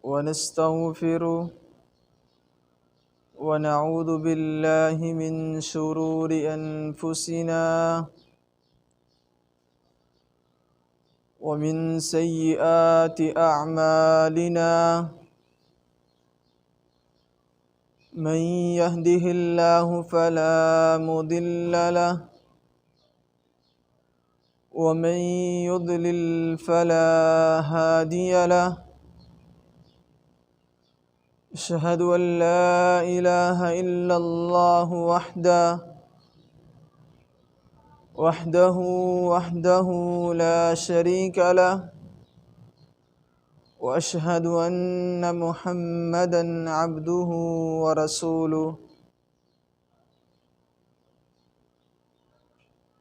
ونستغفره ونعوذ بالله من شرور أنفسنا ومن سيئات أعمالنا من يهده الله فلا مضل له ومن يضلل فلا هادي له أشهد أن لا إله إلا الله وحده لا شريك له وأشهد أن محمدا عبده ورسوله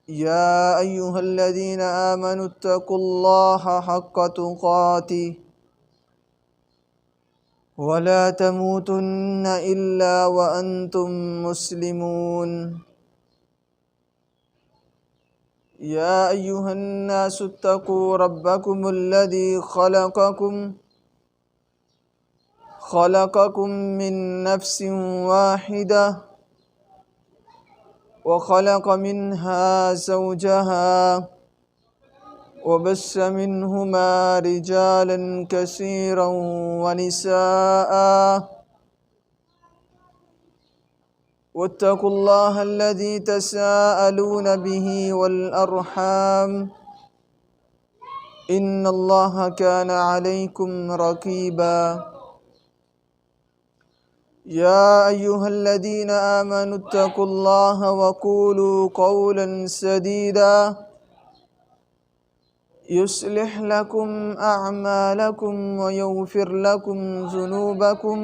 يا أيها الذين آمنوا اتقوا الله حق تقاته ولا تموتن إلا وأنتم مسلمون يا أيها الناس اتقوا ربكم الذي خلقكم من نفس واحدة وخلق منها زوجها وبث منهما رجالا كثيرا ونساء واتقوا الله الذي تساءلون به والأرحام إن الله كان عليكم رقيبا يا أيها الذين آمنوا اتقوا الله وقولوا قولا سديدا يصلح لكم أعمالكم ويغفر لكم ذنوبكم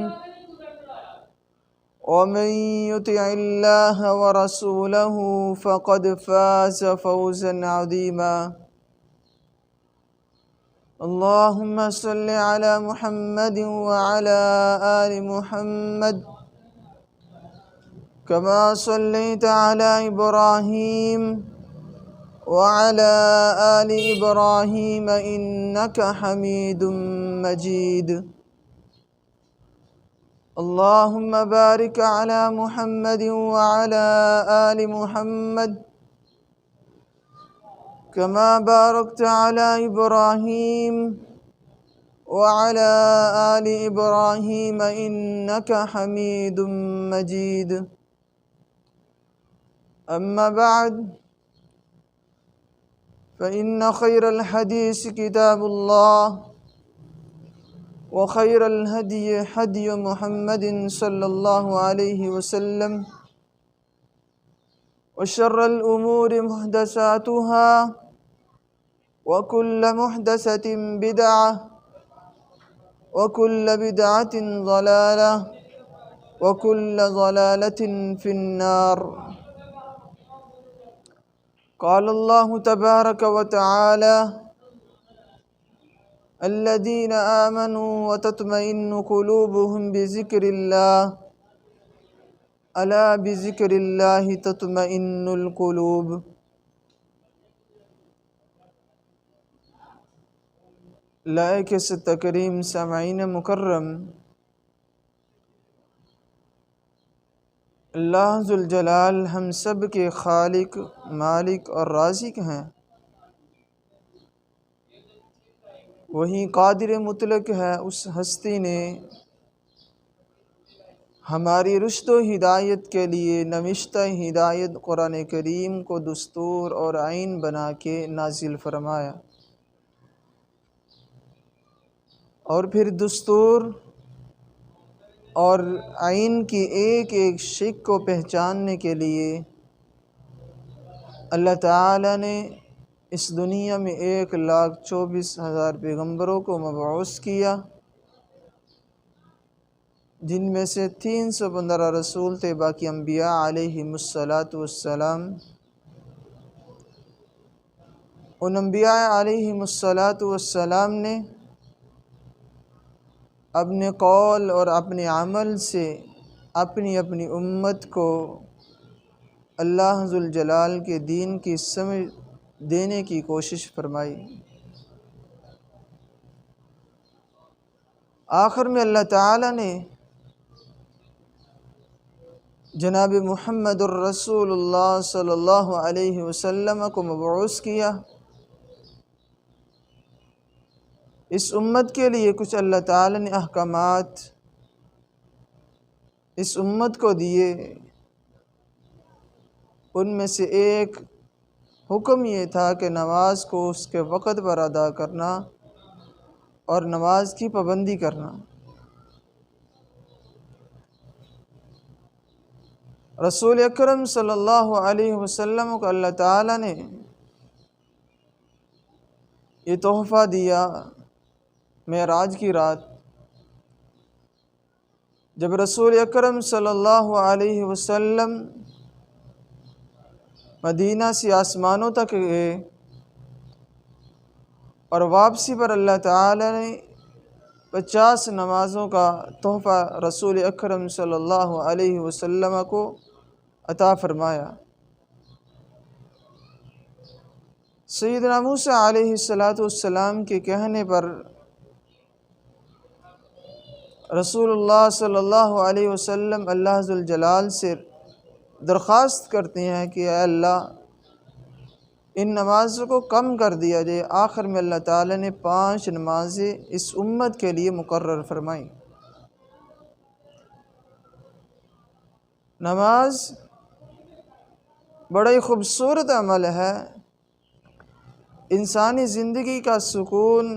ومن يطع الله ورسوله فقد فاز فوزا عظيما اللهم صل على محمد وعلى آل محمد كما صليت على إبراهيم وعلى آل إبراهيم إنك حميد مجيد اللهم بارك على محمد وعلى آل محمد كما باركت على إبراهيم وعلى آل إبراهيم إنك حميد مجيد أما بعد فإن خير الحديث كتاب الله وخير الهدي هدي محمد صلى الله عليه وسلم وشر الأمور محدثاتها وكل محدثة بدعة وكل بدعة ضلالة وكل ضلالة في النار قال الله تبارك وتعالى الذين آمنوا وتطمئن قلوبهم بذكر الله ألا بذكر الله تطمئن القلوب لائق تکریم سامعین مکرم، اللہ ذوالجلال ہم سب کے خالق، مالک اور رازق ہیں۔ وہی قادر مطلق ہے۔ اس ہستی نے ہماری رشد و ہدایت کے لیے نوشتہ ہدایت قرآن کریم کو دستور اور آئین بنا کے نازل فرمایا، اور پھر دستور اور آئین کی ایک ایک شق کو پہچاننے کے لیے اللہ تعالیٰ نے اس دنیا میں 1,24,000 پیغمبروں کو مبعوث کیا، جن میں سے 315 رسول تھے، باقی انبیاء علیہم السلام۔ ان انبیاء علیہم السلام نے اپنے قول اور اپنے عمل سے اپنی اپنی امت کو اللہ ذوالجلال کے دین کی سمجھ دینے کی کوشش فرمائی۔ آخر میں اللہ تعالیٰ نے جناب محمد الرسول اللہ صلی اللہ علیہ وسلم کو مبعوث کیا۔ اس امت کے لیے کچھ اللہ تعالیٰ نے احکامات اس امت کو دیے، ان میں سے ایک حکم یہ تھا کہ نماز کو اس کے وقت پر ادا کرنا اور نماز کی پابندی کرنا۔ رسول اکرم صلی اللہ علیہ وسلم کو اللہ تعالیٰ نے یہ تحفہ دیا معراج کی رات، جب رسول اکرم صلی اللہ علیہ وسلم مدینہ سے آسمانوں تک گئے، اور واپسی پر اللہ تعالیٰ نے 50 نمازوں کا تحفہ رسول اکرم صلی اللہ علیہ وسلم کو عطا فرمایا۔ سیدنا موسیٰ علیہ السلام کے کہنے پر رسول اللہ صلی اللہ علیہ وسلم اللہ ذوالجلال سے درخواست کرتے ہیں کہ اے اللہ ان نمازوں کو کم کر دیا جائے۔ آخر میں اللہ تعالیٰ نے 5 نمازیں اس امت کے لیے مقرر فرمائیں۔ نماز بڑا ہی خوبصورت عمل ہے، انسانی زندگی کا سکون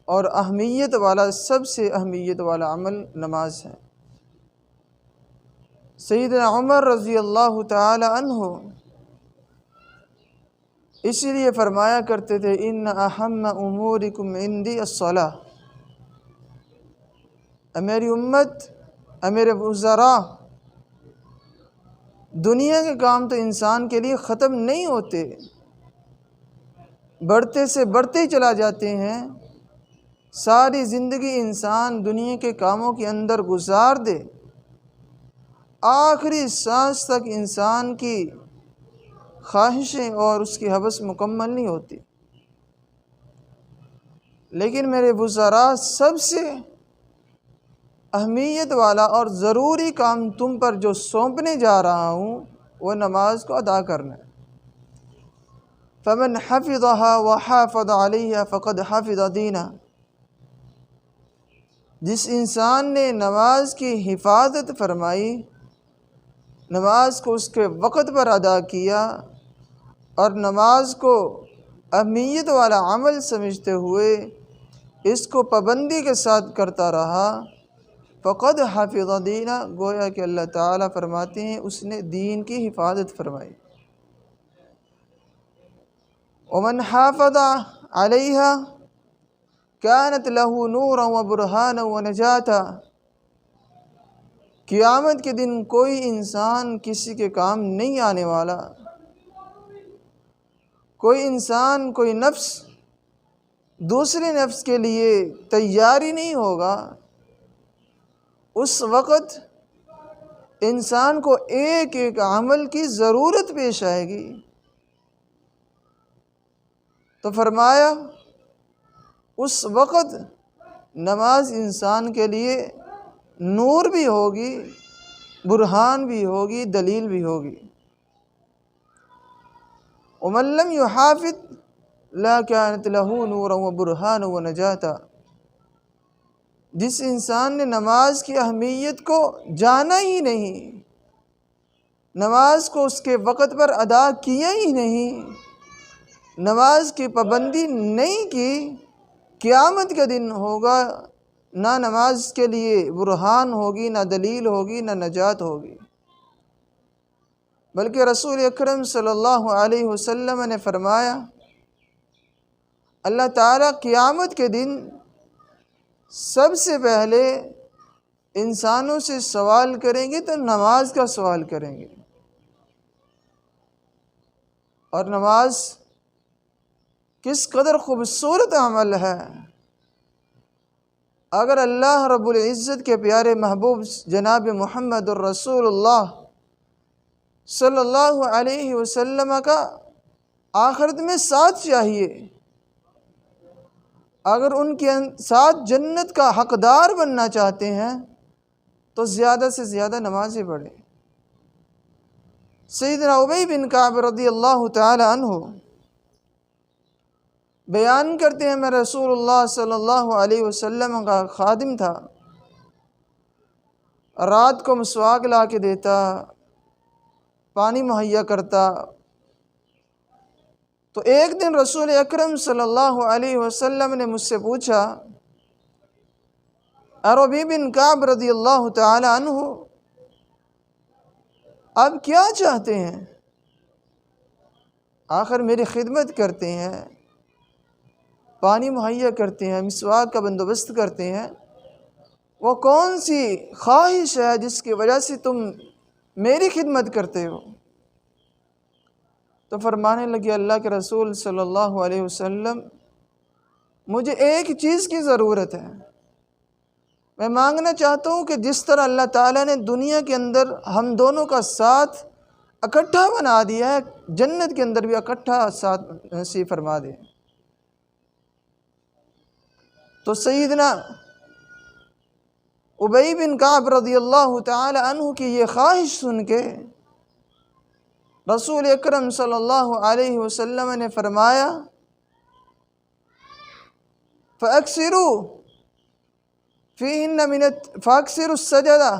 اور اہمیت والا، سب سے اہمیت والا عمل نماز ہے۔ سیدنا عمر رضی اللہ تعالی عنہ اسی لیے فرمایا کرتے تھے ان اہم امورکم عندی الصلاۃ، اے میری امت، اے میرے وزراء، دنیا کے کام تو انسان کے لیے ختم نہیں ہوتے، بڑھتے سے بڑھتے ہی چلا جاتے ہیں۔ ساری زندگی انسان دنیا کے کاموں کے اندر گزار دے، آخری سانس تک انسان کی خواہشیں اور اس کی ہوس مکمل نہیں ہوتی، لیکن میرے وزراء سب سے اہمیت والا اور ضروری کام تم پر جو سونپنے جا رہا ہوں وہ نماز کو ادا کرنا ہے۔ فمن حفظها وحافظ علیہا فقد حفظ دینہ، جس انسان نے نماز کی حفاظت فرمائی، نماز کو اس کے وقت پر ادا کیا اور نماز کو اہمیت والا عمل سمجھتے ہوئے اس کو پابندی کے ساتھ کرتا رہا، فقد حفظ دینہ، گویا کہ اللہ تعالیٰ فرماتے ہیں اس نے دین کی حفاظت فرمائی۔ ومن حافظ علیہا کانت لہ نورا وبرہانا ونجاتا، قیامت کے دن کوئی انسان کسی کے کام نہیں آنے والا، کوئی انسان، کوئی نفس دوسرے نفس کے لیے تیاری نہیں ہوگا۔ اس وقت انسان کو ایک ایک عمل کی ضرورت پیش آئے گی، تو فرمایا اس وقت نماز انسان کے لیے نور بھی ہوگی، برہان بھی ہوگی، دلیل بھی ہوگی۔ ومن لم يحافظ لا كانت له نورا وبرهانا ونجاتا، جس انسان نے نماز کی اہمیت کو جانا ہی نہیں، نماز کو اس کے وقت پر ادا کیا ہی نہیں، نماز کی پابندی نہیں کی، قیامت کا دن ہوگا نہ نماز کے لیے برہان ہوگی، نہ دلیل ہوگی، نہ نجات ہوگی۔ بلکہ رسول اکرم صلی اللہ علیہ وسلم نے فرمایا اللہ تعالیٰ قیامت کے دن سب سے پہلے انسانوں سے سوال کریں گے تو نماز کا سوال کریں گے، اور نماز کس قدر خوبصورت عمل ہے۔ اگر اللہ رب العزت کے پیارے محبوب جناب محمد الرسول اللہ صلی اللہ علیہ وسلم کا آخرت میں ساتھ چاہیے، اگر ان کے ساتھ جنت کا حقدار بننا چاہتے ہیں تو زیادہ سے زیادہ نمازیں پڑھیں۔ سیدنا ابی بن کعب رضی اللہ تعالی عنہ بیان کرتے ہیں، میں رسول اللہ صلی اللہ علیہ وسلم کا خادم تھا، رات کو مسواک لا کے دیتا، پانی مہیا کرتا۔ تو ایک دن رسول اکرم صلی اللہ علیہ وسلم نے مجھ سے پوچھا، ابی بن کعب رضی اللہ تعالی عنہ آپ کیا چاہتے ہیں؟ آخر میری خدمت کرتے ہیں، پانی مہیا کرتے ہیں، مسواک کا بندوبست کرتے ہیں، وہ کون سی خواہش ہے جس کی وجہ سے تم میری خدمت کرتے ہو؟ تو فرمانے لگے، اللہ کے رسول صلی اللہ علیہ وسلم، مجھے ایک چیز کی ضرورت ہے، میں مانگنا چاہتا ہوں کہ جس طرح اللہ تعالیٰ نے دنیا کے اندر ہم دونوں کا ساتھ اکٹھا بنا دیا ہے، جنت کے اندر بھی اکٹھا ساتھ نصیب فرما دے۔ تو سیدنا ابی بن کعب رضی اللہ تعالی عنہ کی یہ خواہش سن کے رسول اکرم صلی اللہ علیہ وسلم نے فرمایا، فَأَكْثِرُوا فِيهِنَّ فَأَكْثِرُوا السَّجْدَةَ،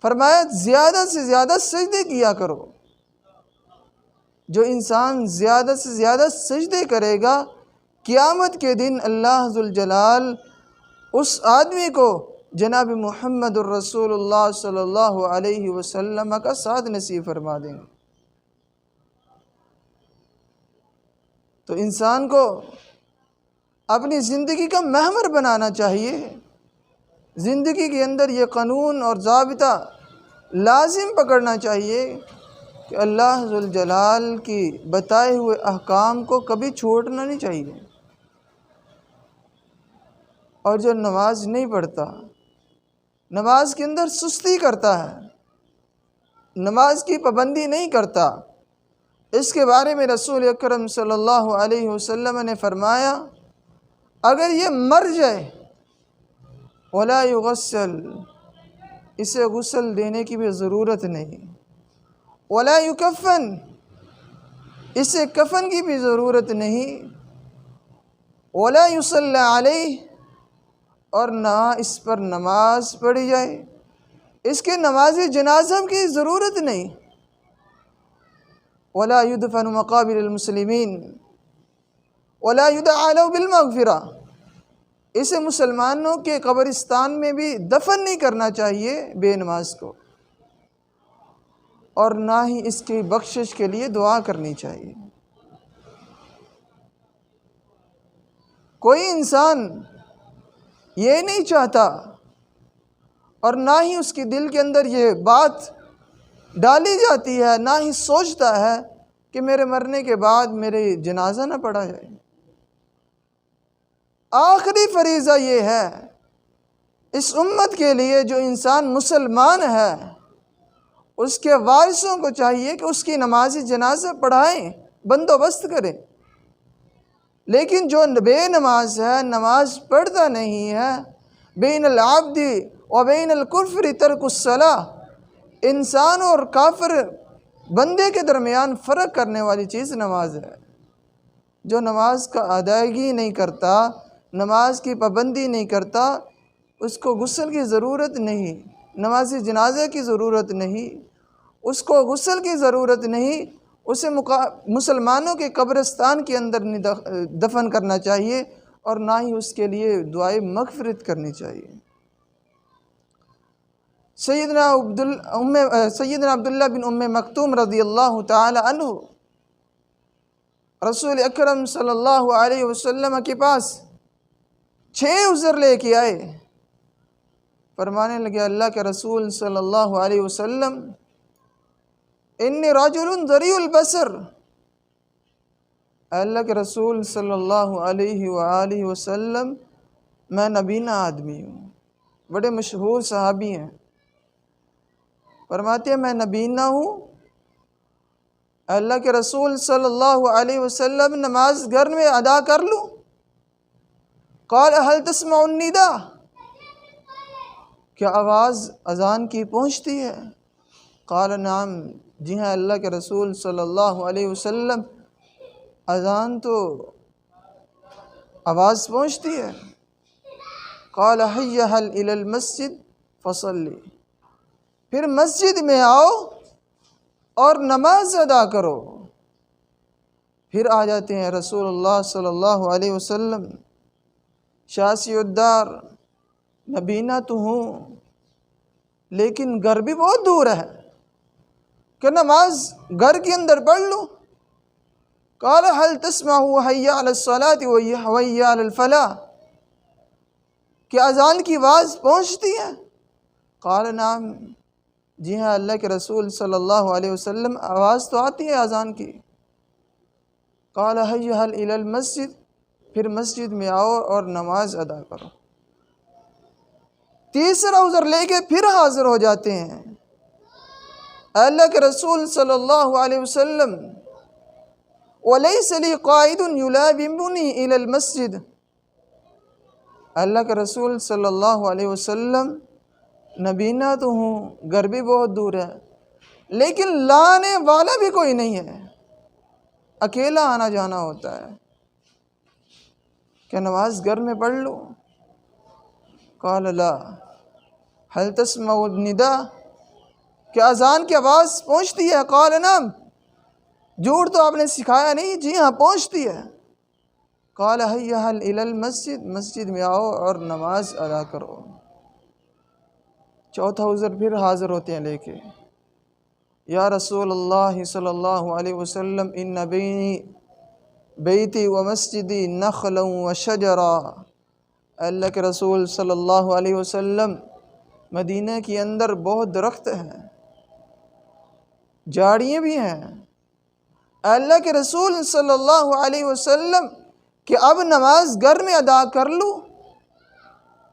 فرمایا زیادہ سے زیادہ سجدے کیا کرو۔ جو انسان زیادہ سے زیادہ سجدے کرے گا، قیامت کے دن اللہ ذوالجلال اس آدمی کو جناب محمد الرسول اللہ صلی اللہ علیہ وسلم کا ساتھ نصیب فرما دیں گے۔ تو انسان کو اپنی زندگی کا محور بنانا چاہیے، زندگی کے اندر یہ قانون اور ضابطہ لازم پکڑنا چاہیے کہ اللہ ذوالجلال کی بتائے ہوئے احکام کو کبھی چھوڑنا نہیں چاہیے۔ اور جو نماز نہیں پڑھتا، نماز کے اندر سستی کرتا ہے، نماز کی پابندی نہیں کرتا، اس کے بارے میں رسول اکرم صلی اللہ علیہ وسلم نے فرمایا، اگر یہ مر جائے ولا یغسل، اسے غسل دینے کی بھی ضرورت نہیں، ولا یکفن، اسے کفن کی بھی ضرورت نہیں، ولا یصلی علیہ، اور نہ اس پر نماز پڑھی جائے، اس کے نماز جنازہ کی ضرورت نہیں، ولا یدفن مقابر المسلمین ولا یدعى له بالمغفرہ، اسے مسلمانوں کے قبرستان میں بھی دفن نہیں کرنا چاہیے بے نماز کو، اور نہ ہی اس کی بخشش کے لیے دعا کرنی چاہیے۔ کوئی انسان یہ نہیں چاہتا اور نہ ہی اس کے دل کے اندر یہ بات ڈالی جاتی ہے، نہ ہی سوچتا ہے کہ میرے مرنے کے بعد میرے جنازہ نہ پڑھا جائے۔ آخری فریضہ یہ ہے اس امت کے لیے، جو انسان مسلمان ہے اس کے وارثوں کو چاہیے کہ اس کی نماز جنازہ پڑھائیں، بندوبست کریں۔ لیکن جو بے نماز ہے، نماز پڑھتا نہیں ہے، بین العبد و بین الکفر ترک الصلاۃ، انسان اور کافر بندے کے درمیان فرق کرنے والی چیز نماز ہے۔ جو نماز کا ادائیگی نہیں کرتا، نماز کی پابندی نہیں کرتا، اس کو غسل کی ضرورت نہیں، نماز جنازہ کی ضرورت نہیں، اس کو غسل کی ضرورت نہیں، اسے مسلمانوں کے قبرستان کے اندر دفن کرنا چاہیے، اور نہ ہی اس کے لیے دعائے مغفرت کرنی چاہیے۔ سیدنا عبداللہ بن ام مکتوم رضی اللہ تعالی عنہ رسول اکرم صلی اللہ علیہ وسلم کے پاس 6 عذر لے کے آئے، فرمانے لگے، اللہ کے رسول صلی اللہ علیہ وسلم، انی رجل ضریع البصر، اللہ کے رسول صلی اللہ علیہ وآلہ وسلم، میں نبینا آدمی ہوں۔ بڑے مشہور صحابی ہیں، فرماتے ہیں میں نبینا ہوں، اللہ کے رسول صلی اللہ علیہ وسلم نماز گھر میں ادا کر لوں؟ قال هل تسمع النداء، کیا آواز اذان کی پہنچتی ہے؟ قال نعم، جی ہاں اللہ کے رسول صلی اللہ علیہ وسلم، اذان تو آواز پہنچتی ہے۔ قال حی هل الی المسجد فصلی، پھر مسجد میں آؤ اور نماز ادا کرو۔ پھر آ جاتے ہیں رسول اللہ صلی اللہ علیہ وسلم، شاسی الدار، نبینا تو ہوں لیکن گھر بھی بہت دور ہے، کہ نماز گھر کے اندر پڑھ لوں۔ قال هل تسمع حی علی الصلاۃ و حی علی الفلاح، کہ اذان کی آواز پہنچتی ہے؟ قال نعم، جی ہاں اللہ کے رسول صلی اللہ علیہ وسلم، آواز تو آتی ہے اذان کی۔ قال حی هل الی المسجد، پھر مسجد میں آؤ اور نماز ادا کرو۔ تیسرا عذر لے کے پھر حاضر ہو جاتے ہیں اللہ کے رسول صلی اللہ علیہ وسلم، ولیس لی قائد یلابمنی الی المسجد، اللہ کے رسول صلی اللہ علیہ وسلم، نبینا تو ہوں، گھر بھی بہت دور ہے لیکن لانے والا بھی کوئی نہیں ہے، اکیلا آنا جانا ہوتا ہے، کیا نماز گھر میں پڑھ لوں؟ قال لا هل تسمع النداء، کیا اذان کی آواز پہنچتی ہے؟ قال نعم، جھوٹ تو آپ نے سکھایا نہیں، جی ہاں پہنچتی ہے۔ قال حی هل الی المسجد، مسجد میں آؤ اور نماز ادا کرو۔ چوتھا عذر پھر حاضر ہوتے ہیں لے کے، یا رسول اللہ صلی اللہ علیہ وسلم، ان بینی بیتی و مسجدی نخلا و شجرا، اللہ کے رسول صلی اللہ علیہ وسلم، مدینہ کے اندر بہت درخت ہیں، جھاڑیاں بھی ہیں۔ اللہ کے رسول صلی اللہ علیہ وسلم، کہ اب نماز گھر میں ادا کر لوں؟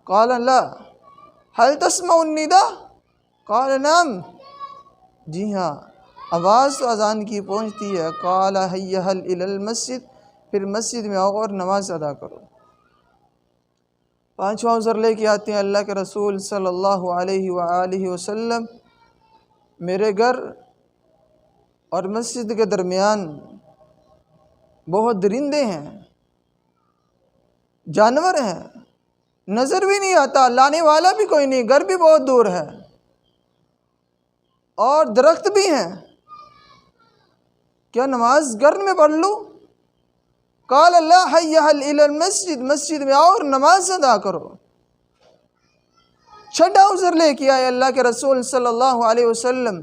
قال لا هل تسمع النداء، قال نعم، جی ہاں آواز تو اذان کی پہنچتی ہے۔ قال حی هل الی المسجد، پھر مسجد میں آؤ اور نماز ادا کرو۔ پانچواں عذر لے کے آتے ہیں اللہ کے رسول صلی اللہ علیہ وآلہ وسلم، میرے گھر اور مسجد کے درمیان بہت درندے ہیں، جانور ہیں، نظر بھی نہیں آتا، لانے والا بھی کوئی نہیں، گھر بھی بہت دور ہے، اور درخت بھی ہیں، کیا نماز گھر میں پڑھ لوں؟ قال لا حی هل الی المسجد، مسجد میں آؤ اور نماز ادا کرو۔ چھٹا عذر لے کے آئے اللہ کے رسول صلی اللہ علیہ وسلم،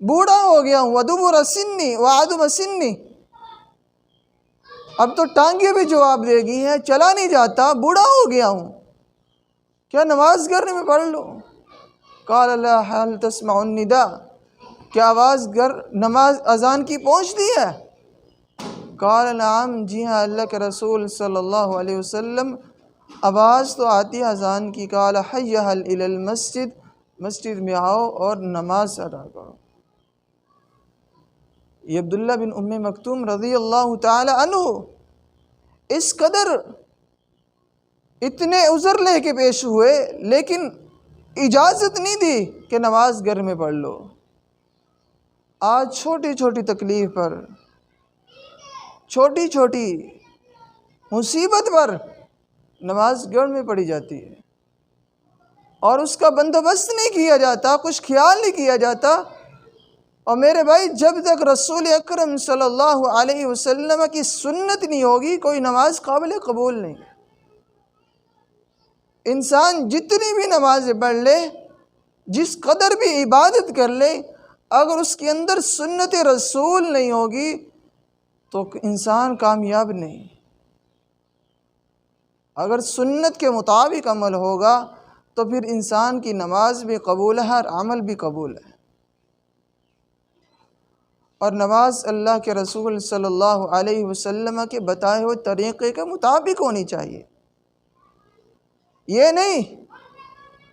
بوڑھا ہو گیا ہوں، ودبر سنی وعدم سنی، اب تو ٹانگیں بھی جواب دے گی ہیں، چلا نہیں جاتا، بوڑھا ہو گیا ہوں، کیا نماز گھر میں پڑھ لوں؟ قال لا هل تسمع النداء، کیا آواز نماز اذان کی پہنچتی ہے؟ قال نعم، جی ہاں اللہ کے رسول صلی اللہ علیہ وسلم، آواز تو آتی ہے اذان کی۔ قال حی هل الی المسجد، مسجد میں آؤ اور نماز ادا کرو۔ یہ عبداللہ بن ام مکتوم رضی اللہ تعالی عنہ اس قدر اتنے عذر لے کے پیش ہوئے، لیکن اجازت نہیں دی کہ نماز گھر میں پڑھ لو۔ آج چھوٹی چھوٹی تکلیف پر، چھوٹی چھوٹی مصیبت پر نماز گھر میں پڑھی جاتی ہے، اور اس کا بندوبست نہیں کیا جاتا، کچھ خیال نہیں کیا جاتا۔ اور میرے بھائی، جب تک رسول اکرم صلی اللہ علیہ وسلم کی سنت نہیں ہوگی، کوئی نماز قابل قبول نہیں۔ انسان جتنی بھی نمازیں پڑھ لے، جس قدر بھی عبادت کر لے، اگر اس کے اندر سنت رسول نہیں ہوگی تو انسان کامیاب نہیں۔ اگر سنت کے مطابق عمل ہوگا تو پھر انسان کی نماز بھی قبول ہے اور عمل بھی قبول ہے۔ اور نماز اللہ کے رسول صلی اللہ علیہ وسلم کے بتائے ہوئے طریقے کے مطابق ہونی چاہیے۔ یہ نہیں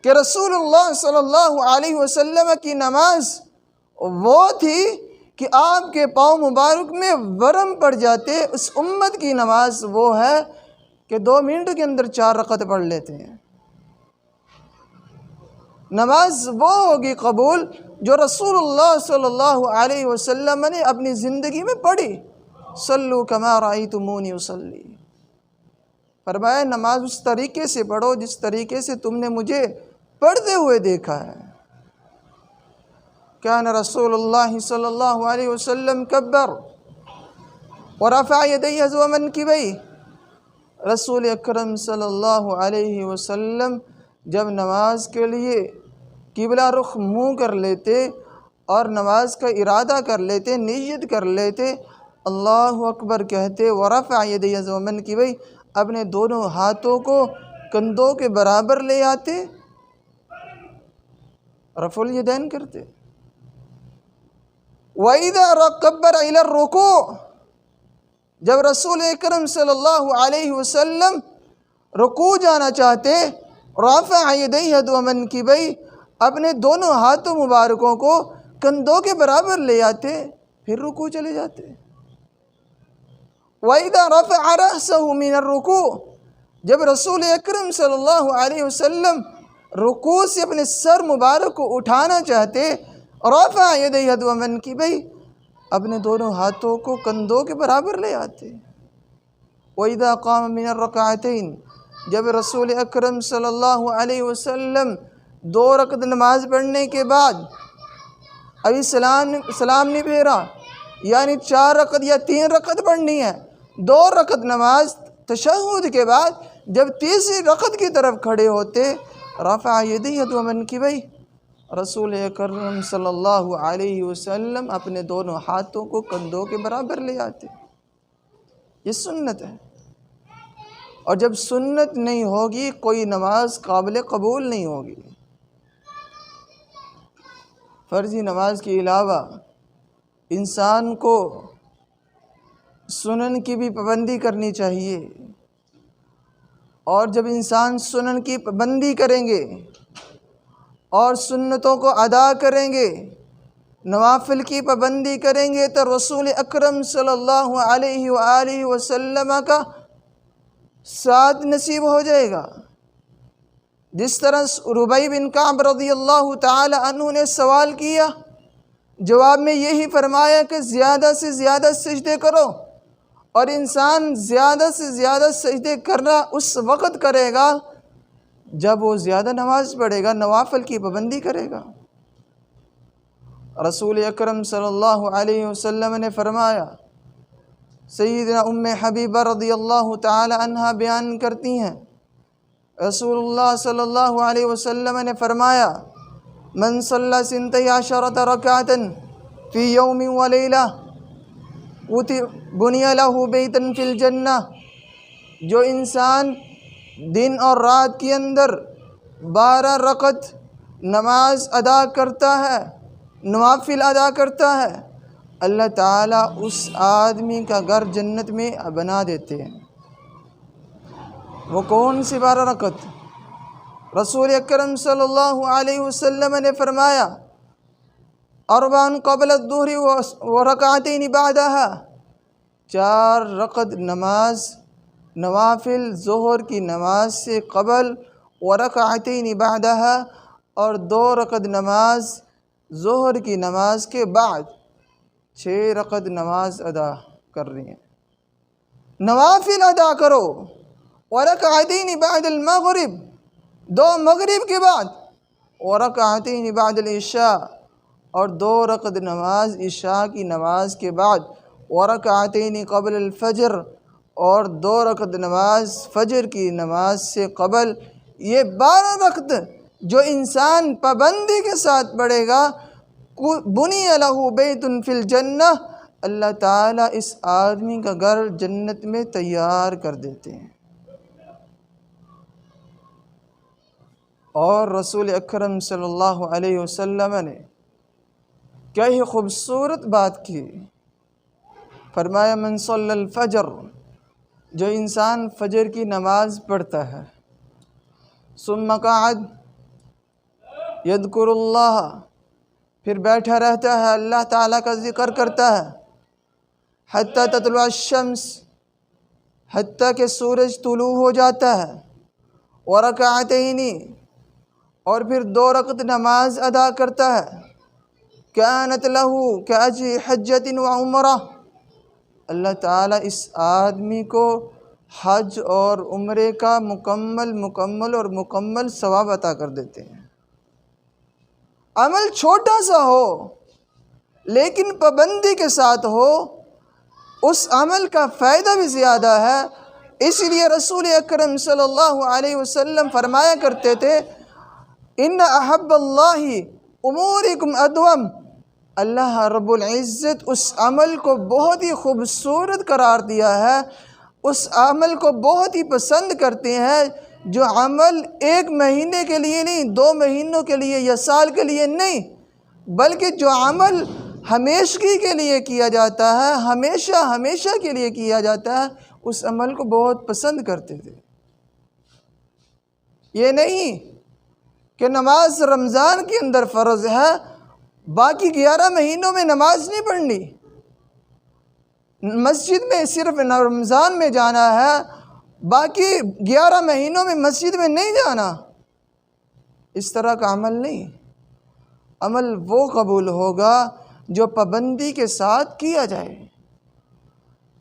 کہ رسول اللہ صلی اللہ علیہ وسلم کی نماز وہ تھی کہ آپ کے پاؤں مبارک میں ورم پڑ جاتے، اس امت کی نماز وہ ہے کہ 2 منٹ کے اندر 4 رکعت پڑھ لیتے ہیں۔ نماز وہ ہوگی قبول جو رسول اللہ صلی اللہ علیہ وسلم نے اپنی زندگی میں پڑھی۔ صلو کما رأیتمونی اصلی، فرمایا نماز اس طریقے سے پڑھو جس طریقے سے تم نے مجھے پڑھتے ہوئے دیکھا ہے۔ کان رسول اللہ صلی اللہ علیہ وسلم کبر ورفع یدیہ حذو منکبیہ، رسول اکرم صلی اللہ علیہ وسلم جب نماز کے لیے قبلہ رخ منہ کر لیتے اور نماز کا ارادہ کر لیتے، نیت کر لیتے، اللہ اکبر کہتے، ورفع یدیہ حذو منکبیہ، اپنے دونوں ہاتھوں کو کندھوں کے برابر لے آتے، رفع الیدین کرتے۔ وَإِذَا كَبَّرَ إِلَى الرُّكُوعِ، جب رسول اکرم صلی اللہ علیہ وسلم رکوع جانا چاہتے، رافع یدیہ حذو منکبیہ، اپنے دونوں ہاتھوں مبارکوں کو کندھوں کے برابر لے آتے، پھر رکوع چلے جاتے۔ وَإِذَا رَفَعَ رَأْسَهُ مِنَ الرُّكُوعِ، جب رسول اکرم صلی اللہ علیہ وسلم رکوع سے اپنے سر مبارک کو اٹھانا چاہتے، رافع یدیہ حذو منکبیہ، اپنے دونوں ہاتھوں کو کندھوں کے برابر لے آتے۔ وَإِذَا قَامَ مِنَ الرَّكْعَتَيْنِ، جب رسول اکرم صلی اللہ علیہ وسلم 2 رکعت نماز پڑھنے کے بعد ابھی سلام نہیں پھیرا، یعنی 4 رکعت یا 3 رکعت پڑھنی ہے، 2 رکعت نماز تشہد کے بعد جب تیسری رکعت کی طرف کھڑے ہوتے، رفع یدیہ حذو منکبیہ، رسول اکرم صلی اللہ علیہ وسلم اپنے دونوں ہاتھوں کو کندھوں کے برابر لے آتے۔ یہ سنت ہے، اور جب سنت نہیں ہوگی کوئی نماز قابل قبول نہیں ہوگی۔ فرضی نماز کے علاوہ انسان کو سنن کی بھی پابندی کرنی چاہیے، اور جب انسان سنن کی پابندی کریں گے اور سنتوں کو ادا کریں گے، نوافل کی پابندی کریں گے، تو رسول اکرم صلی اللہ علیہ وآلہ وسلم کا ساتھ نصیب ہو جائے گا۔ جس طرح ربیع بن کعب رضی اللہ تعالی عنہ نے سوال کیا، جواب میں یہی فرمایا کہ زیادہ سے زیادہ سجدے کرو، اور انسان زیادہ سے زیادہ سجدے کرنا اس وقت کرے گا جب وہ زیادہ نماز پڑھے گا، نوافل کی پابندی کرے گا۔ رسول اکرم صلی اللہ علیہ وسلم نے فرمایا، سیدنا ام حبیبہ رضی اللہ تعالی عنہ بیان کرتی ہیں، رسول اللہ صلی اللہ علیہ وسلم نے فرمایا، من صلی 12 رکعۃ فی یوم ولیلہ بنی لہ بیتا فی الجنہ، جو انسان دن اور رات کے اندر 12 رکعت نماز ادا کرتا ہے، نوافل ادا کرتا ہے، اللہ تعالیٰ اس آدمی کا گھر جنت میں بنا دیتے ہیں۔ وہ کون سی 12 رکعت؟ رسول اکرم صلی اللہ علیہ وسلم نے فرمایا، 4 قبل الظہر ورکعتین بعدہا، 4 رکعت نماز نوافل ظہر کی نماز سے قبل، ورکعتین بعدہا، اور 2 رکعت نماز ظہر کی نماز کے بعد، 6 رکعت نماز ادا کر رہی ہیں۔ نوافل ادا کرو، ورکعتین بعد المغرب، 2 مغرب کے بعد، ورکعتین بعد العشاء، اور 2 رکعت نماز عشاء کی نماز کے بعد، ورکعتین قبل الفجر، اور 2 رکعت نماز فجر کی نماز سے قبل۔ یہ 12 رکعت جو انسان پابندی کے ساتھ پڑھے گا، بنی لہ بیت فی الجنہ، اللہ تعالیٰ اس آدمی کا گھر جنت میں تیار کر دیتے ہیں۔ اور رسول اکرم صلی اللہ علیہ وسلم نے کیا ہی خوبصورت بات کی، فرمایا، من صلی الفجر، جو انسان فجر کی نماز پڑھتا ہے، ثم قعد یذکر اللہ، پھر بیٹھا رہتا ہے، اللہ تعالیٰ کا ذکر کرتا ہے، حتی تطلع الشمس، حتیٰ کہ سورج طلوع ہو جاتا ہے، ورکعتین، اور پھر 2 رکعت نماز ادا کرتا ہے، کانت لہ کاجر حجۃ وعمرہ، اللہ تعالیٰ اس آدمی کو حج اور عمرے کا مکمل ثواب عطا کر دیتے ہیں۔ عمل چھوٹا سا ہو لیکن پابندی کے ساتھ ہو، اس عمل کا فائدہ بھی زیادہ ہے۔ اس لیے رسول اکرم صلی اللہ علیہ وسلم فرمایا کرتے تھے، ان احب اللہ امورکم ادوم، اللہ رب العزت اس عمل کو بہت ہی خوبصورت قرار دیا ہے، اس عمل کو بہت ہی پسند کرتے ہیں جو عمل 1 مہینے کے لیے نہیں، 2 مہینوں کے لیے یا سال کے لیے نہیں، بلکہ جو عمل ہمیشگی کے لیے کیا جاتا ہے، ہمیشہ کے لیے کیا جاتا ہے، اس عمل کو بہت پسند کرتے تھے۔ یہ نہیں کہ نماز رمضان کے اندر فرض ہے، باقی 11 مہینوں میں نماز نہیں پڑھنی، مسجد میں صرف رمضان میں جانا ہے، باقی 11 مہینوں میں مسجد میں نہیں جانا۔ اس طرح کا عمل نہیں۔ عمل وہ قبول ہوگا جو پابندی کے ساتھ کیا جائے،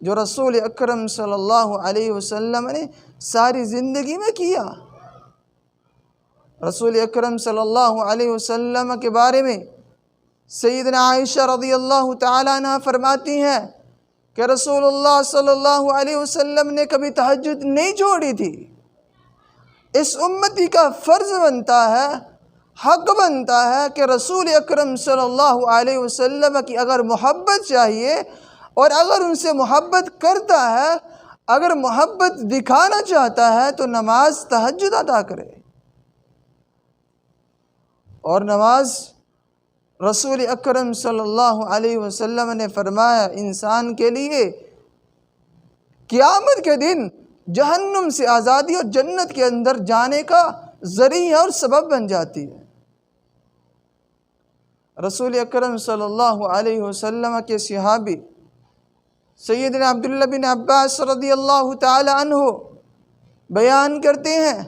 جو رسول اکرم صلی اللہ علیہ وسلم نے ساری زندگی میں کیا۔ رسول اکرم صلی اللہ علیہ وسلم کے بارے میں سیدنا عائشہ رضی اللہ تعالیٰ عنہ فرماتی ہیں کہ رسول اللہ صلی اللہ علیہ وسلم نے کبھی تہجد نہیں چھوڑی تھی۔ اس امتی کا فرض بنتا ہے، حق بنتا ہے کہ رسول اکرم صلی اللہ علیہ وسلم کی اگر محبت چاہیے اور اگر ان سے محبت کرتا ہے، اگر محبت دکھانا چاہتا ہے تو نماز تہجد ادا کرے۔ اور نماز رسول اکرم صلی اللہ علیہ وسلم نے فرمایا انسان کے لیے قیامت کے دن جہنم سے آزادی اور جنت کے اندر جانے کا ذریعہ اور سبب بن جاتی ہے۔ رسول اکرم صلی اللہ علیہ وسلم کے صحابی سیدنا عبداللہ بن عباس رضی اللہ تعالی عنہ بیان کرتے ہیں،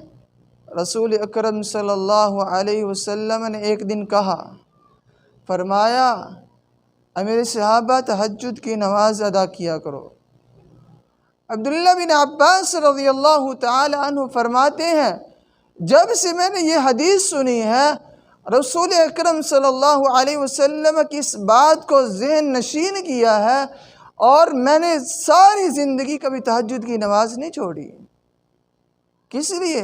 رسول اکرم صلی اللہ علیہ وسلم نے ایک دن کہا، فرمایا میرے صحابہ تہجد کی نماز ادا کیا کرو۔ عبداللہ بن عباس رضی اللہ تعالی عنہ فرماتے ہیں، جب سے میں نے یہ حدیث سنی ہے، رسول اکرم صلی اللہ علیہ وسلم کی اس بات کو ذہن نشین کیا ہے اور میں نے ساری زندگی کبھی تہجد کی نماز نہیں چھوڑی۔ کس لیے؟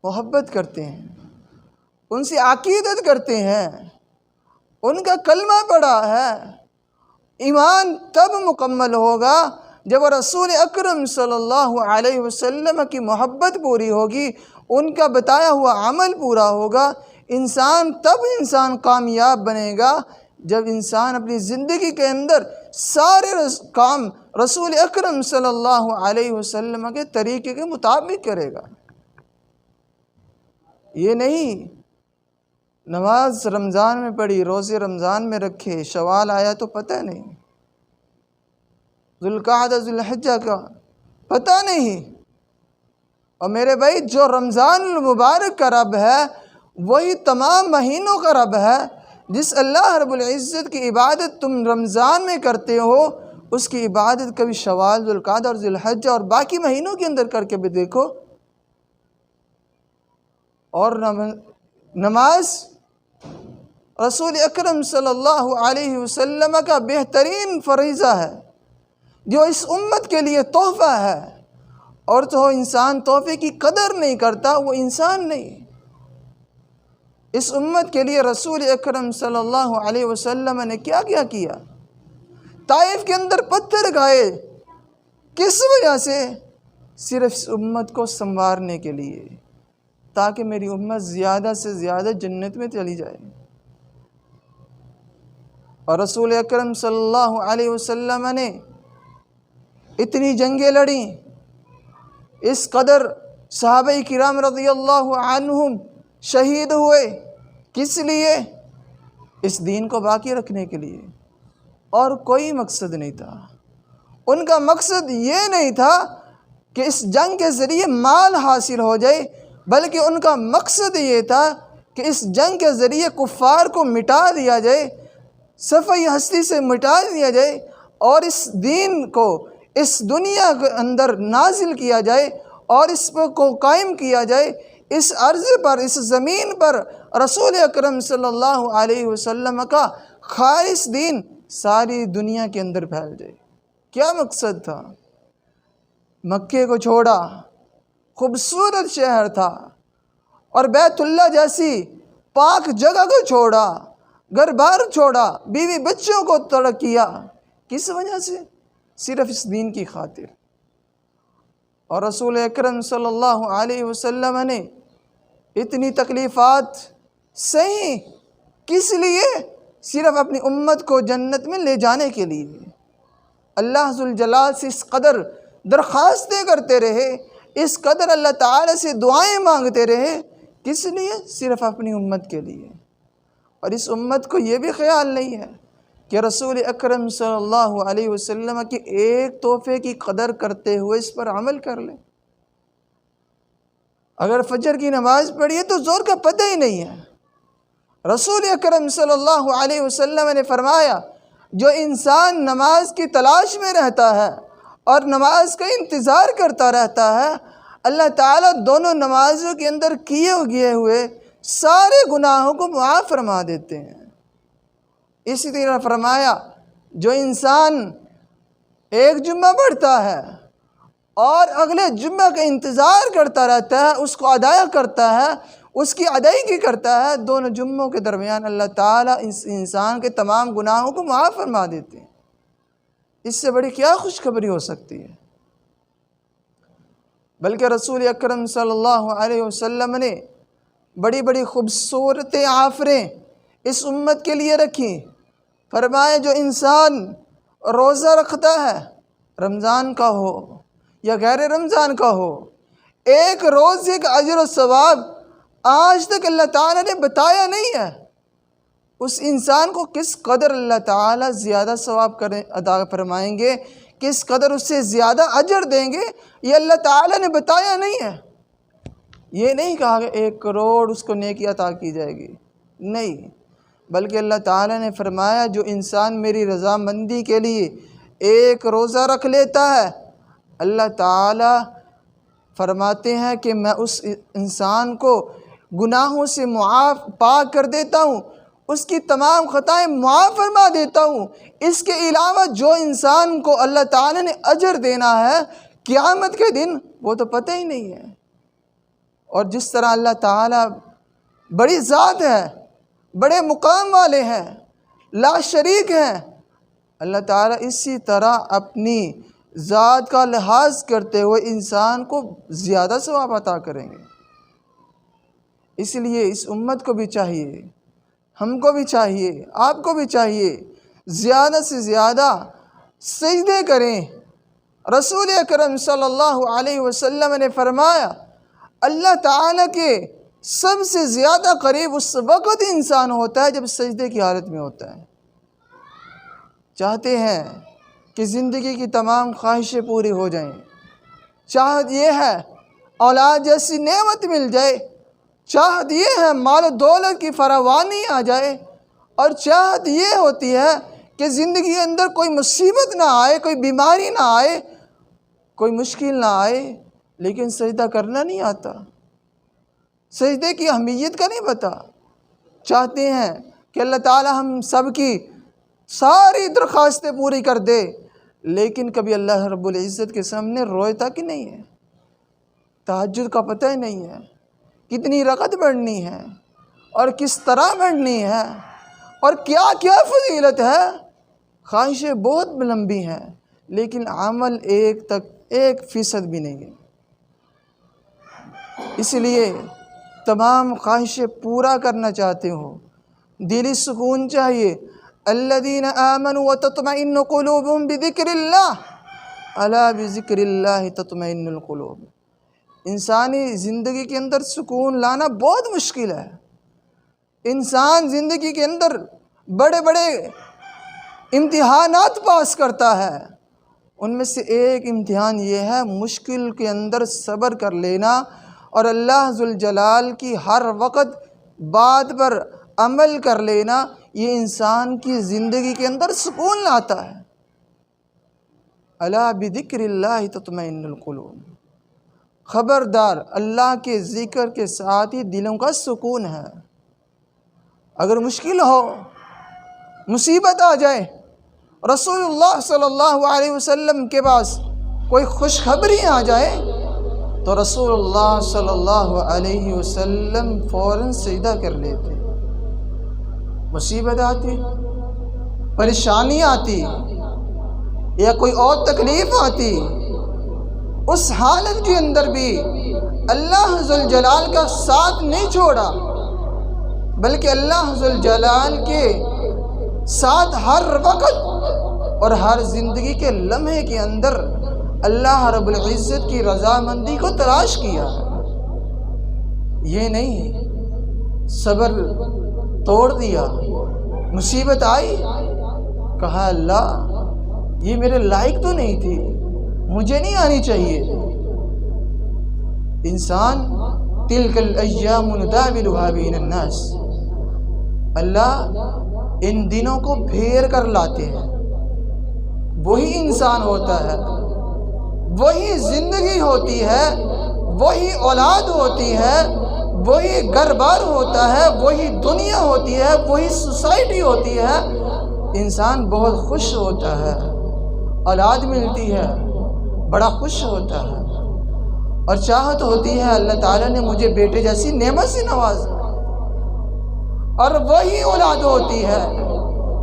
محبت کرتے ہیں، ان سے عقیدت کرتے ہیں، ان کا کلمہ پڑھا ہے۔ ایمان تب مکمل ہوگا جب رسول اکرم صلی اللہ علیہ وسلم کی محبت پوری ہوگی، ان کا بتایا ہوا عمل پورا ہوگا۔ تب انسان کامیاب بنے گا جب انسان اپنی زندگی کے اندر سارے کام رسول اکرم صلی اللہ علیہ وسلم کے طریقے کے مطابق کرے گا۔ یہ نہیں نماز رمضان میں پڑھی، روزے رمضان میں رکھے، شوال آیا تو پتہ نہیں، ذوالقعدہ ذوالحجہ کا پتہ نہیں۔ اور میرے بھائی، جو رمضان المبارک کا رب ہے وہی تمام مہینوں کا رب ہے۔ جس اللہ رب العزت کی عبادت تم رمضان میں کرتے ہو، اس کی عبادت کبھی شوال، ذوالقعدہ اور ذوالحجہ اور باقی مہینوں کے اندر کر کے بھی دیکھو۔ اور نماز رسول اکرم صلی اللہ علیہ وسلم کا بہترین فریضہ ہے جو اس امت کے لیے تحفہ ہے، اور تو انسان تحفے کی قدر نہیں کرتا، وہ انسان نہیں۔ اس امت کے لیے رسول اکرم صلی اللہ علیہ وسلم نے کیا کیا؟ طائف کے اندر پتھر کھائے، کس وجہ سے؟ صرف اس امت کو سنوارنے کے لیے، تاکہ میری امت زیادہ سے زیادہ جنت میں چلی جائے۔ اور رسول اکرم صلی اللہ علیہ وسلم نے اتنی جنگیں لڑیں، اس قدر صحابہ کرام رضی اللہ عنہم شہید ہوئے، کس لیے؟ اس دین کو باقی رکھنے کے لیے، اور کوئی مقصد نہیں تھا۔ ان کا مقصد یہ نہیں تھا کہ اس جنگ کے ذریعے مال حاصل ہو جائے، بلکہ ان کا مقصد یہ تھا کہ اس جنگ کے ذریعے کفار کو مٹا دیا جائے، صفحہ ہستی سے مٹا دیا جائے، اور اس دین کو اس دنیا کے اندر نازل کیا جائے اور اس کو قائم کیا جائے، اس عرض پر، اس زمین پر رسول اکرم صلی اللہ علیہ وسلم کا خالص دین ساری دنیا کے اندر پھیل جائے۔ کیا مقصد تھا؟ مکے کو چھوڑا، خوبصورت شہر تھا، اور بیت اللہ جیسی پاک جگہ کو چھوڑا، گھر بار چھوڑا، بیوی بچوں کو ترک کیا، کس وجہ سے؟ صرف اس دین کی خاطر۔ اور رسول اکرم صلی اللہ علیہ وسلم نے اتنی تکلیفات سہی کس لیے؟ صرف اپنی امت کو جنت میں لے جانے کے لیے۔ اللہ ذوالجلال سے اس قدر درخواستیں کرتے رہے، اس قدر اللہ تعالی سے دعائیں مانگتے رہے، کس لیے؟ صرف اپنی امت کے لیے۔ اور اس امت کو یہ بھی خیال نہیں ہے کہ رسول اکرم صلی اللہ علیہ وسلم کے ایک تحفے کی قدر کرتے ہوئے اس پر عمل کر لیں۔ اگر فجر کی نماز پڑھی ہے تو زور کا پتہ ہی نہیں ہے۔ رسول اکرم صلی اللہ علیہ وسلم نے فرمایا، جو انسان نماز کی تلاش میں رہتا ہے اور نماز کا انتظار کرتا رہتا ہے، اللہ تعالیٰ دونوں نمازوں کے اندر کیے ہوئے سارے گناہوں کو معاف فرما دیتے ہیں۔ اسی طرح فرمایا، جو انسان ایک جمعہ پڑھتا ہے اور اگلے جمعہ کا انتظار کرتا رہتا ہے، اس کو ادا کرتا ہے، اس کی ادائیگی کرتا ہے، دونوں جمعوں کے درمیان اللہ تعالیٰ اس انسان کے تمام گناہوں کو معاف فرما دیتے ہیں۔ اس سے بڑی کیا خوشخبری ہو سکتی ہے؟ بلکہ رسول اکرم صلی اللہ علیہ وسلم نے بڑی بڑی خوبصورت آفریں اس امت کے لیے رکھی۔ فرمایا، جو انسان روزہ رکھتا ہے، رمضان کا ہو یا غیر رمضان کا ہو، ایک روزے کا اجر و ثواب آج تک اللہ تعالیٰ نے بتایا نہیں ہے۔ اس انسان کو کس قدر اللہ تعالیٰ زیادہ ثواب عطا فرمائیں گے، کس قدر اس سے زیادہ اجر دیں گے، یہ اللہ تعالیٰ نے بتایا نہیں ہے۔ یہ نہیں کہا کہ 1 کروڑ اس کو نیکی عطا کی جائے گی، نہیں، بلکہ اللہ تعالیٰ نے فرمایا، جو انسان میری رضامندی کے لیے ایک روزہ رکھ لیتا ہے، اللہ تعالیٰ فرماتے ہیں کہ میں اس انسان کو گناہوں سے پاک کر دیتا ہوں، اس کی تمام خطائیں معاف فرما دیتا ہوں۔ اس کے علاوہ جو انسان کو اللہ تعالیٰ نے اجر دینا ہے قیامت کے دن، وہ تو پتہ ہی نہیں ہے۔ اور جس طرح اللہ تعالیٰ بڑی ذات ہے، بڑے مقام والے ہیں، لا شریک ہیں، اللہ تعالیٰ اسی طرح اپنی ذات کا لحاظ کرتے ہوئے انسان کو زیادہ ثواب عطا کریں گے۔ اس لیے اس امت کو بھی چاہیے، ہم کو بھی چاہیے، آپ کو بھی چاہیے، زیادہ سے زیادہ سجدے کریں۔ رسول اکرم صلی اللہ علیہ وسلم نے فرمایا، اللہ تعالیٰ کے سب سے زیادہ قریب اس وقت انسان ہوتا ہے جب سجدے کی حالت میں ہوتا ہے۔ چاہتے ہیں کہ زندگی کی تمام خواہشیں پوری ہو جائیں، چاہت یہ ہے اولاد جیسی نعمت مل جائے، چاہت یہ ہے مال و دولت کی فراوانی آ جائے، اور چاہت یہ ہوتی ہے کہ زندگی کے اندر کوئی مصیبت نہ آئے، کوئی بیماری نہ آئے، کوئی مشکل نہ آئے، لیکن سجدہ کرنا نہیں آتا، سجدے کی اہمیت کا نہیں پتہ۔ چاہتے ہیں کہ اللہ تعالیٰ ہم سب کی ساری درخواستیں پوری کر دے، لیکن کبھی اللہ رب العزت کے سامنے روئے تک ہی نہیں ہے، تہجد کا پتہ ہی نہیں ہے، کتنی رکعت پڑھنی ہے اور کس طرح پڑھنی ہے اور کیا کیا فضیلت ہے۔ خواہشیں بہت لمبی ہیں، لیکن عمل 1% بھی نہیں ہے۔ اس لیے تمام خواہشیں پورا کرنا چاہتے ہو، دلی سکون چاہیے، الذین آمنوا وتطمئن قلوبهم بذکر اللہ الا بذکر اللہ تطمئن القلوب۔ انسانی زندگی کے اندر سکون لانا بہت مشکل ہے۔ انسان زندگی کے اندر بڑے بڑے امتحانات پاس کرتا ہے، ان میں سے ایک امتحان یہ ہے مشکل کے اندر صبر کر لینا اور اللہ ذوالجلال کی ہر وقت بات پر عمل کر لینا، یہ انسان کی زندگی کے اندر سکون لاتا ہے۔ الا بذکر اللہ تطمئن القلوب، خبردار اللہ کے ذکر کے ساتھ ہی دلوں کا سکون ہے۔ اگر مشکل ہو، مصیبت آ جائے، رسول اللہ صلی اللہ علیہ وسلم کے پاس کوئی خوشخبری آ جائے تو رسول اللہ صلی اللہ علیہ وسلم فوراً سجدہ کر لیتے۔ مصیبت آتی، پریشانی آتی یا کوئی اور تکلیف آتی، اس حالت کے اندر بھی اللہ ذوالجلال کا ساتھ نہیں چھوڑا، بلکہ اللہ ذوالجلال کے ساتھ ہر وقت اور ہر زندگی کے لمحے کے اندر اللہ رب العزت کی رضامندی کو تلاش کیا۔ یہ نہیں صبر توڑ دیا، مصیبت آئی، کہا اللہ یہ میرے لائق تو نہیں تھی، مجھے نہیں آنی چاہیے۔ انسان تلک الایام نداولها بین الناس، اللہ ان دنوں کو پھیر کر لاتے ہیں، وہی انسان ہوتا ہے، وہی زندگی ہوتی ہے، وہی اولاد ہوتی ہے، وہی گھر بار ہوتا ہے، وہی دنیا ہوتی ہے، وہی سوسائٹی ہوتی ہے۔ انسان بہت خوش ہوتا ہے، اولاد ملتی ہے، بڑا خوش ہوتا ہے، اور چاہت ہوتی ہے اللہ تعالیٰ نے مجھے بیٹے جیسی نعمت سے نوازا، اور وہی اولاد ہوتی ہے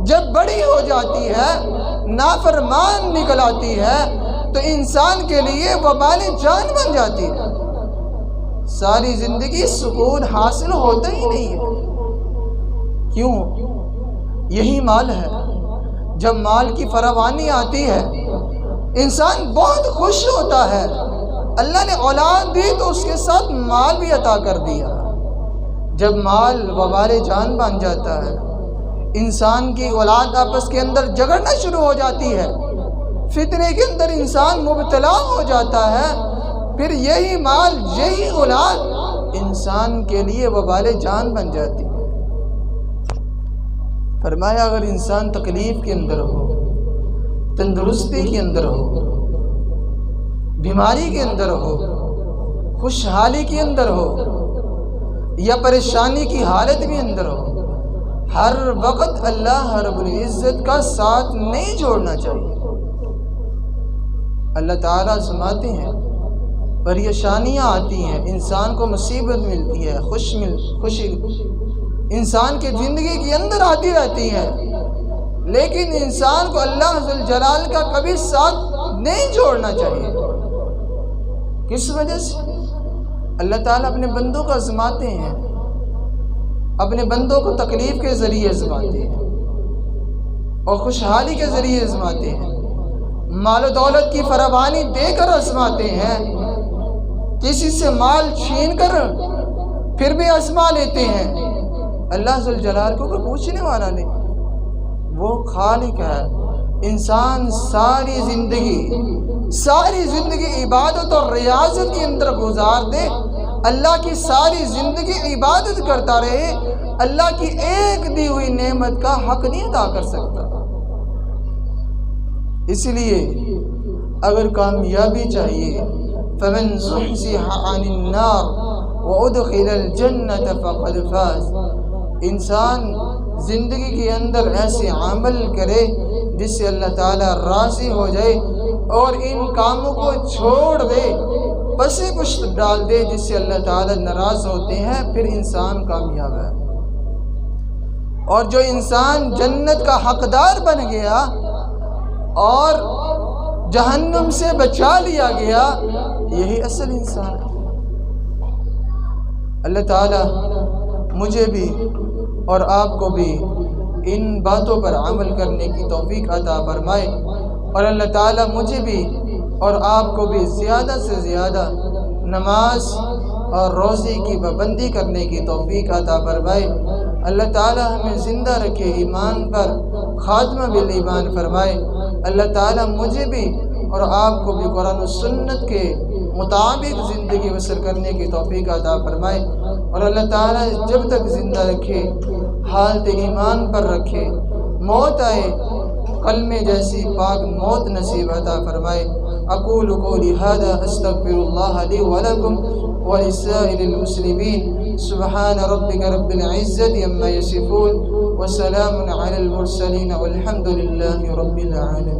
جب بڑی ہو جاتی ہے، نافرمان نکل آتی ہے تو انسان کے لیے وبال جان بن جاتی ہے، ساری زندگی سکون حاصل ہوتا ہی نہیں ہے۔ کیوں؟ یہی مال ہے، جب مال کی فراوانی آتی ہے انسان بہت خوش ہوتا ہے، اللہ نے اولاد دی تو اس کے ساتھ مال بھی عطا کر دیا۔ جب مال وبال جان بن جاتا ہے، انسان کی اولاد آپس کے اندر جھگڑنا شروع ہو جاتی ہے، فتنے کے اندر انسان مبتلا ہو جاتا ہے، پھر یہی مال، یہی اولاد انسان کے لیے وبال جان بن جاتی ہے۔ فرمایا اگر انسان تکلیف کے اندر ہو، تندرستی کے اندر ہو، بیماری کے اندر ہو، خوشحالی کے اندر ہو، یا پریشانی کی حالت بھی اندر ہو، ہر وقت اللہ رب العزت کا ساتھ نہیں چھوڑنا چاہیے۔ اللہ تعالیٰ فرماتے ہیں پریشانیاں آتی ہیں، انسان کو مصیبت ملتی ہے، خوشی انسان کی زندگی کے اندر آتی رہتی ہے، لیکن انسان کو اللہ ذوالجلال کا کبھی ساتھ نہیں چھوڑنا چاہیے۔ کس وجہ سے؟ اللہ تعالیٰ اپنے بندوں کو آزماتے ہیں، اپنے بندوں کو تکلیف کے ذریعے آزماتے ہیں اور خوشحالی کے ذریعے آزماتے ہیں، مال و دولت کی فراوانی دے کر آزماتے ہیں، کسی سے مال چھین کر پھر بھی آزما لیتے ہیں۔ اللہ ذوالجلال کو کوئی پوچھنے والا نہیں، وہ خالق ہے۔ انسان ساری زندگی عبادت اور ریاضت کے اندر گزار دے، اللہ کی ساری زندگی عبادت کرتا رہے، اللہ کی ایک دی ہوئی نعمت کا حق نہیں ادا کر سکتا۔ اس لیے اگر کامیابی چاہیے فمن زحزح عن النار وادخل الجنة فقد فاز، انسان زندگی کے اندر ایسے عمل کرے جس سے اللہ تعالیٰ راضی ہو جائے اور ان کاموں کو چھوڑ دے، پس پشت ڈال دے جس سے اللہ تعالیٰ ناراض ہوتے ہیں، پھر انسان کامیاب ہے۔ اور جو انسان جنت کا حقدار بن گیا اور جہنم سے بچا لیا گیا، یہی اصل انسان ہے۔ اللہ تعالیٰ مجھے بھی اور آپ کو بھی ان باتوں پر عمل کرنے کی توفیق عطا فرمائے، اور اللہ تعالیٰ مجھے بھی اور آپ کو بھی زیادہ سے زیادہ نماز اور روزے کی پابندی کرنے کی توفیق عطا فرمائے۔ اللہ تعالیٰ ہمیں زندہ رکھے، ایمان پر خاتمہ بالایمان فرمائے۔ اللہ تعالیٰ مجھے بھی اور آپ کو بھی قرآن و سنت کے مطابق زندگی بسر کرنے کی توفیق عطا فرمائے، اور اللہ تعالیٰ جب تک زندہ رکھے حالت ایمان پر رکھے، موت آئے کلمے جیسی پاک موت نصیب عطا فرمائے۔ اقول قولی ھذا استغفر اللہ لی ولکم ولسائر المسلمین۔ سبحان ربک رب العزت عما یصفون وسلام علی المرسلین والحمد للہ رب العالمین۔